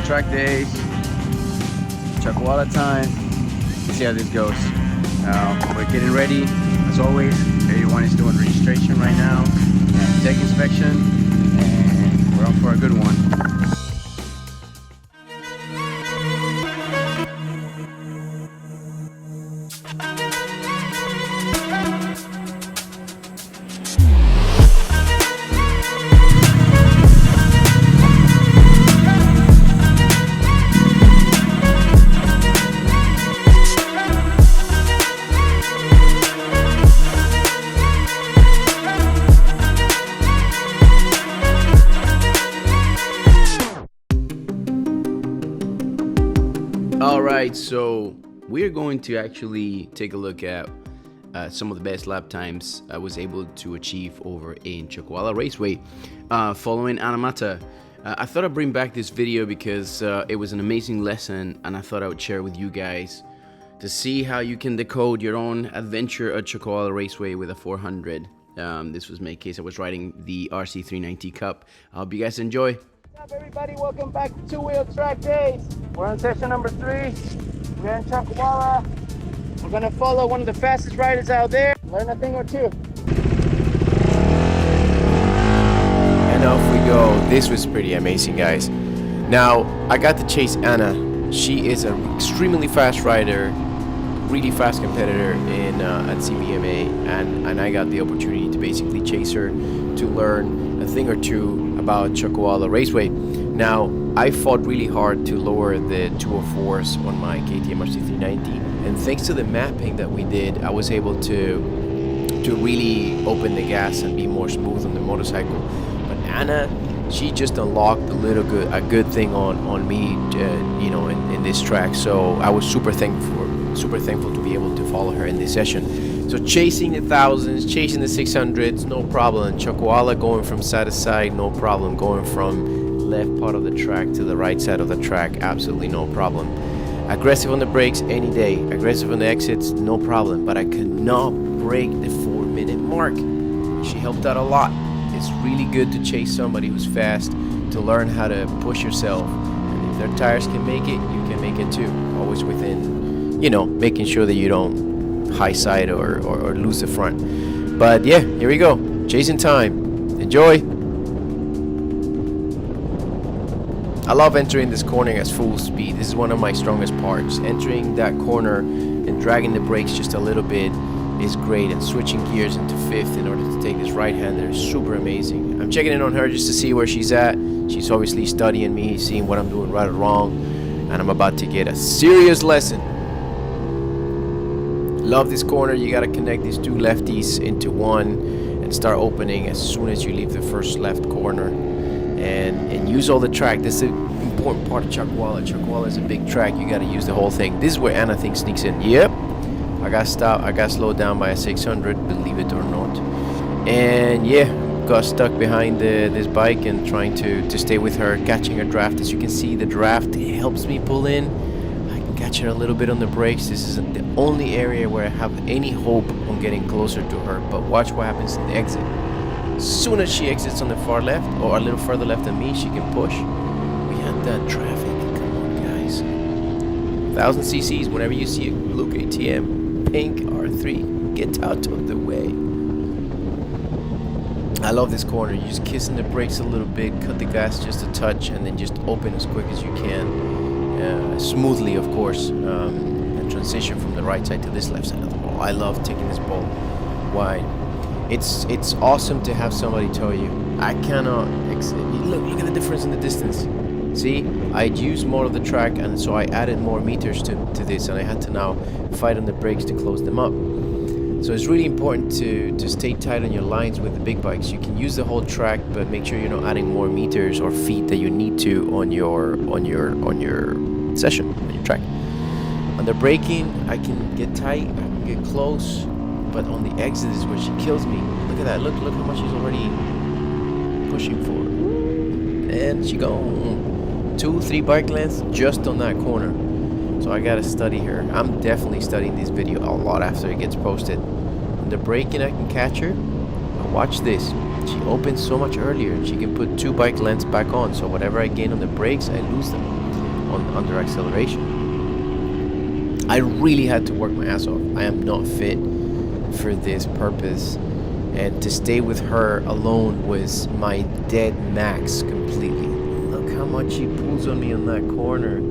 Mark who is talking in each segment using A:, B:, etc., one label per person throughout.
A: track days, Chacuala time. Let's see how this goes. We're getting ready, as always. Everyone is doing registration right now, and tech inspection, and we're off for a good one. Alright, so we're going to actually take a look at some of the best lap times I was able to achieve over in Chacuala Raceway following Ana Mata. I thought I'd bring back this video because it was an amazing lesson, and I thought I would share with you guys to see how you can decode your own adventure at Chacuala Raceway with a 400. This was my case. I was riding the RC 390 Cup. I hope you guys enjoy. What's up, everybody? Welcome back to Two Wheel Track Days. We're on session number 3. We're in Chacuala. We're gonna follow one of the fastest riders out there, learn a thing or two.
B: And off we go. This was pretty amazing, guys. Now, I got to chase Anna. She is an extremely fast rider, really fast competitor in at CBMA, and I got the opportunity to basically chase her to learn a thing or two about Chacuala Raceway. Now, I fought really hard to lower the 204s on my KTM RC390, and thanks to the mapping that we did, I was able to really open the gas and be more smooth on the motorcycle. But Anna, she just unlocked a good thing on me, you know, in this track. So I was super thankful to be able to follow her in this session. So chasing the thousands, chasing the 600s, no problem. Chacuala going from side to side, no problem. Going from left part of the track to the right side of the track, absolutely no problem. Aggressive on the brakes any day, aggressive on the exits, no problem. But I could not break the 4-minute mark. She helped out a lot. It's really good to chase somebody who's fast, to learn how to push yourself, and if their tires can make it, you can make it too. Always within, you know, making sure that you don't high side or lose the front. But yeah, here we go, chasing time. Enjoy. I love entering this corner at full speed. This is one of my strongest parts. Entering that corner and dragging the brakes just a little bit is great, and switching gears into 5th in order to take this right-hander is super amazing. I'm checking in on her just to see where she's at. She's obviously studying me, seeing what I'm doing right or wrong, and I'm about to get a serious lesson. Love this corner. You got to connect these two lefties into one and start opening as soon as you leave the first left corner, and use all the track. This is an important part of Chacuala. Chacuala is a big track. You got to use the whole thing. This is where Anna thing sneaks in. Yep, I got stopped. I got slowed down by a 600, believe it or not. And yeah, got stuck behind this bike and trying to stay with her, catching her draft. As you can see, the draft helps me pull in. I can catch her a little bit on the brakes. This isn't the only area where I have any hope on getting closer to her, but watch what happens in the exit. As soon as she exits on the far left, or a little further left than me, she can push. We had that traffic. Come on, guys. 1000 cc's. Whenever you see a blue KTM pink R3, get out of the way. I love this corner. You just kissing the brakes a little bit, cut the gas just a touch, and then just open as quick as you can, smoothly, of course, and transition from the right side to this left side of the ball. I love taking this ball wide. It's awesome to have somebody tell you, I cannot exit. Look at the difference in the distance. See, I'd used more of the track, and so I added more meters to this, and I had to now fight on the brakes to close them up. So it's really important to stay tight on your lines with the big bikes. You can use the whole track, but make sure you're not adding more meters or feet that you need to on your session, on your track. On the braking, I can get tight, I can get close, but on the exit is where she kills me. Look at that. Look how much she's already pushing for. And she gone 2-3 bike lengths just on that corner. So I gotta study her. I'm definitely studying this video a lot after it gets posted. On the braking, I can catch her. But watch this. She opens so much earlier. She can put 2 bike lengths back on. So whatever I gain on the brakes, I lose them. under acceleration. I really had to work my ass off. I am not fit for this purpose, and to stay with her alone was my dead max completely. Look how much she pulls on me on that corner.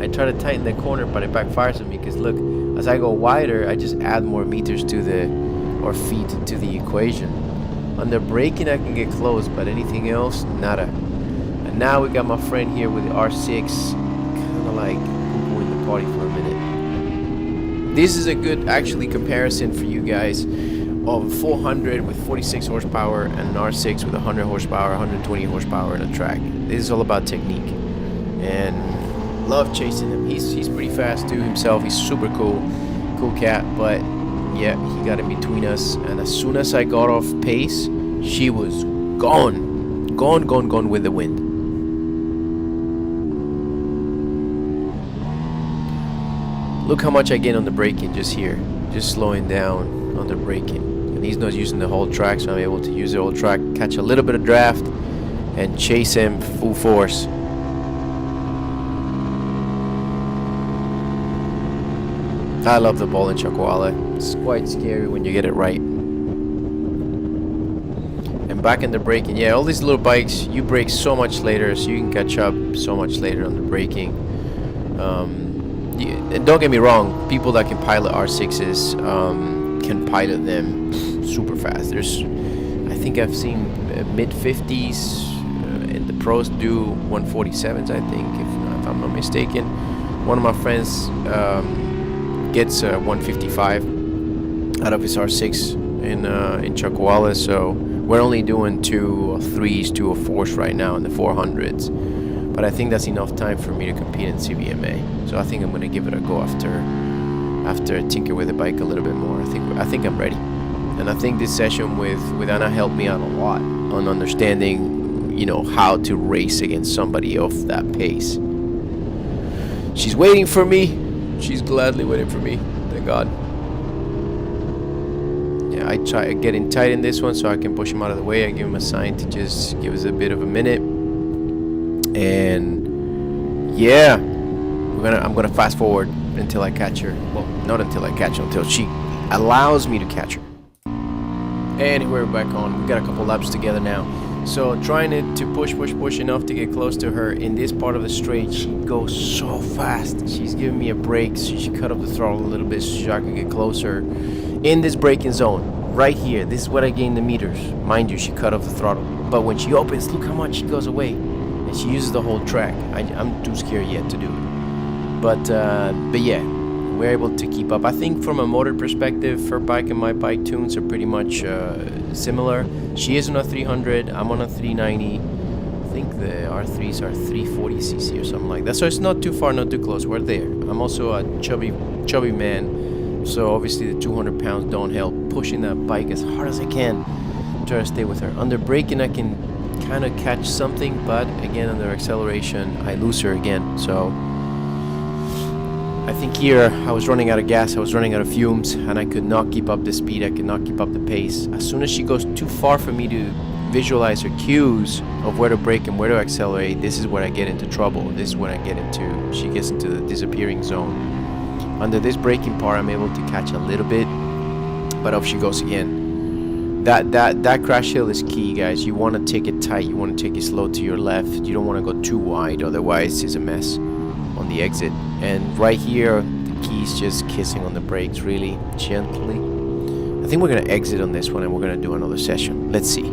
B: I try to tighten the corner, but it backfires on me because look, as I go wider, I just add more meters to or feet to the equation. Under braking, I can get close, but anything else, nada. And now we got my friend here with the R6, kind of like poo-pooing the party for a minute. This is a good, actually, comparison for you guys of 400 with 46 horsepower and an R6 with 100 horsepower, 120 horsepower in a track. This is all about technique, and love chasing him. He's pretty fast too himself. He's super cool cat, but yeah, he got in between us, and as soon as I got off pace, she was gone with the wind. Look how much I gain on the braking just here, just slowing down on the braking. And he's not using the whole track, so I'm able to use the whole track, catch a little bit of draft, and chase him full force. I love the ball in Chocoala. It's quite scary when you get it right. And back in the braking, yeah, all these little bikes, you brake so much later, so you can catch up so much later on the braking. And don't get me wrong, people that can pilot R6s can pilot them super fast. I think I've seen mid 50s, and the pros do 147s, I think, if I'm not mistaken. One of my friends gets 155 out of his R6 in Chocoala, so we're only doing 2 or 3s, 2 or 4s right now in the 400s, but I think that's enough time for me to compete in CBMA, so I think I'm going to give it a go after I tinker with the bike a little bit more. I think I'm ready, and I think this session with Anna helped me out a lot on understanding, you know, how to race against somebody of that pace. She's waiting for me. She's gladly waiting for me, thank God. Yeah, I try getting tight in this one so I can push him out of the way. I give him a sign to just give us a bit of a minute. And yeah, I'm gonna fast forward until I catch her. Well, not until I catch her, until she allows me to catch her. And we're back on. We got a couple laps together now. So trying to push enough to get close to her in this part of the straight. She goes so fast. She's giving me a break, so she cut up the throttle a little bit so I can get closer. In this braking zone, right here, this is what I gain the meters. Mind you, she cut off the throttle. But when she opens, look how much she goes away. And she uses the whole track. I'm too scared yet to do it. But yeah, we're able to keep up. I think from a motor perspective, her bike and my bike tunes are pretty much similar. She is on a 300, I'm on a 390. I think the R3s are 340cc or something like that. So it's not too far, not too close. We're there. I'm also a chubby man, so obviously the 200 pounds don't help. Pushing that bike as hard as I can, try to stay with her. Under braking, I can kind of catch something, but again, under acceleration, I lose her again. So I think here I was running out of gas, I was running out of fumes, and I could not keep up the speed, I could not keep up the pace. As soon as she goes too far for me to visualize her cues of where to brake and where to accelerate, this is where I get into trouble. This is when I get into, she gets into the disappearing zone. Under this braking part, I'm able to catch a little bit, but off she goes again. That crash hill is key, guys. You want to take it tight, you want to take it slow to your left. You don't want to go too wide, otherwise it's a mess on the exit. And right here, the key is just kissing on the brakes really gently. I think we're gonna exit on this one and we're gonna do another session. Let's see.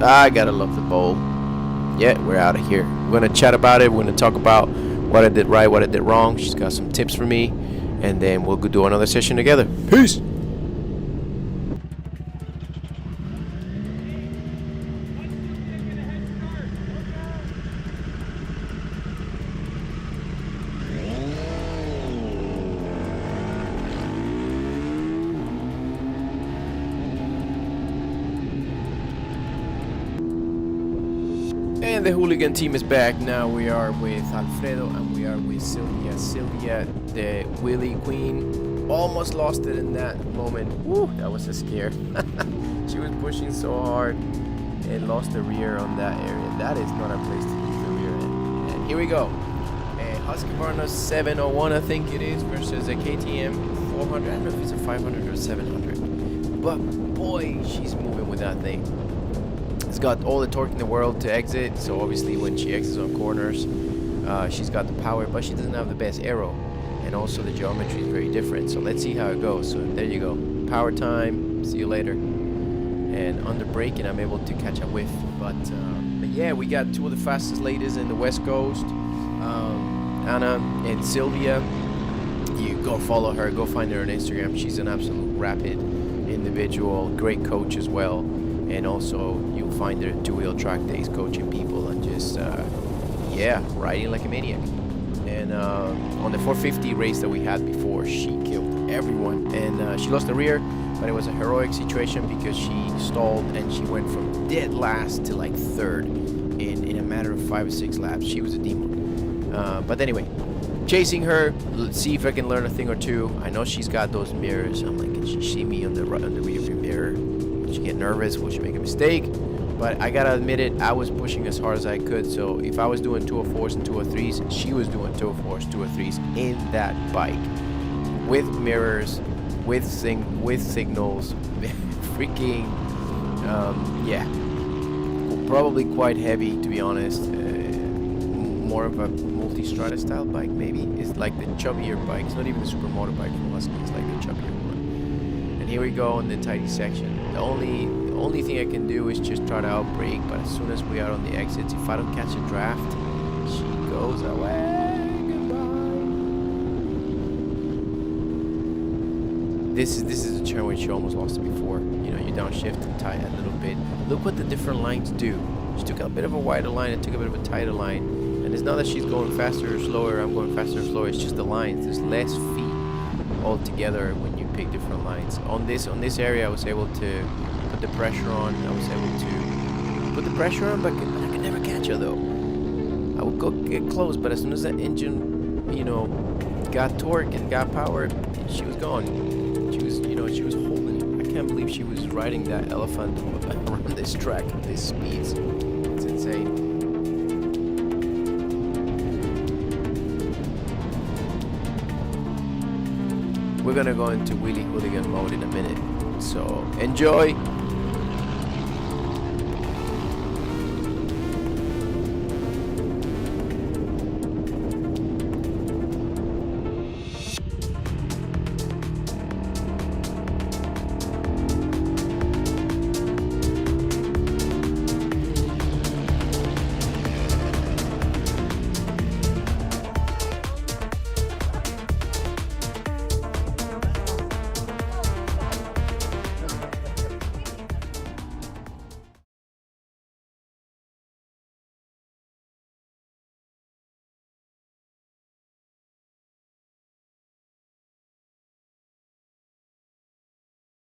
B: I gotta love the bowl. Yeah, we're out of here. We're gonna chat about it. We're gonna talk about what I did right, what I did wrong. She's got some tips for me, and then we'll go do another session together. Peace. And the Hooligan team is back. Now we are with Alfredo and we are with Sylvia. Sylvia, the wheelie queen, almost lost it in that moment. Woo, that was a scare. She was pushing so hard. and lost the rear on that area. That is not a place to lose the rear end. And here we go. Husqvarna 701, I think it is, versus a KTM 400. I don't know if it's a 500 or 700. But boy, she's moving with that thing. It's got all the torque in the world to exit. So obviously when she exits on corners, she's got the power, but she doesn't have the best aero. And also the geometry is very different. So let's see how it goes. So there you go. Power time. See you later. And under braking, I'm able to catch a whiff. But yeah, we got two of the fastest ladies in the West Coast. Anna and Sylvia. You go follow her, go find her on Instagram. She's an absolute rapid individual, great coach as well. And also you'll find her at two-wheel track days coaching people and just yeah, riding like a maniac. And on the 450 race that we had before, she killed everyone, and she lost the rear, but it was a heroic situation because she stalled and she went from dead last to like third in a matter of 5 or 6 laps. She was a demon. But anyway, chasing her. Let's see if I can learn a thing or two. I know she's got those mirrors. I'm like, can she see me on the rear view mirror? Will she get nervous? Will she make a mistake? But I gotta admit it, I was pushing as hard as I could. So if I was doing 204s and 203s, she was doing 204s, 203s in that bike, with mirrors, with signals, freaking yeah, probably quite heavy, to be honest. More of a multi-strata style bike, maybe. It's like the chubbier bike. It's not even a super motorbike from Husky. It's like the chubbier one. And here we go on the tidy section. The only thing I can do is just try to outbrake, but as soon as we are on the exits, if I don't catch a draft, she goes away. Goodbye. This is a turn where she almost lost it before. You know, you downshift and tie a little bit. Look what the different lines do. She took a bit of a wider line and took a bit of a tighter line. And it's not that she's going faster or slower, I'm going faster or slower, it's just the lines. There's less feet altogether when you pick different lines. On this area, I was able to put the pressure on. I was able to put the pressure on, but I could never catch her though. I would go get close, but as soon as that engine, you know, got torque and got power, she was gone. She was holding it. I can't believe she was riding that elephant around this track at these speeds. It's insane. We're gonna go into Wheelie Hooligan mode in a minute, so enjoy.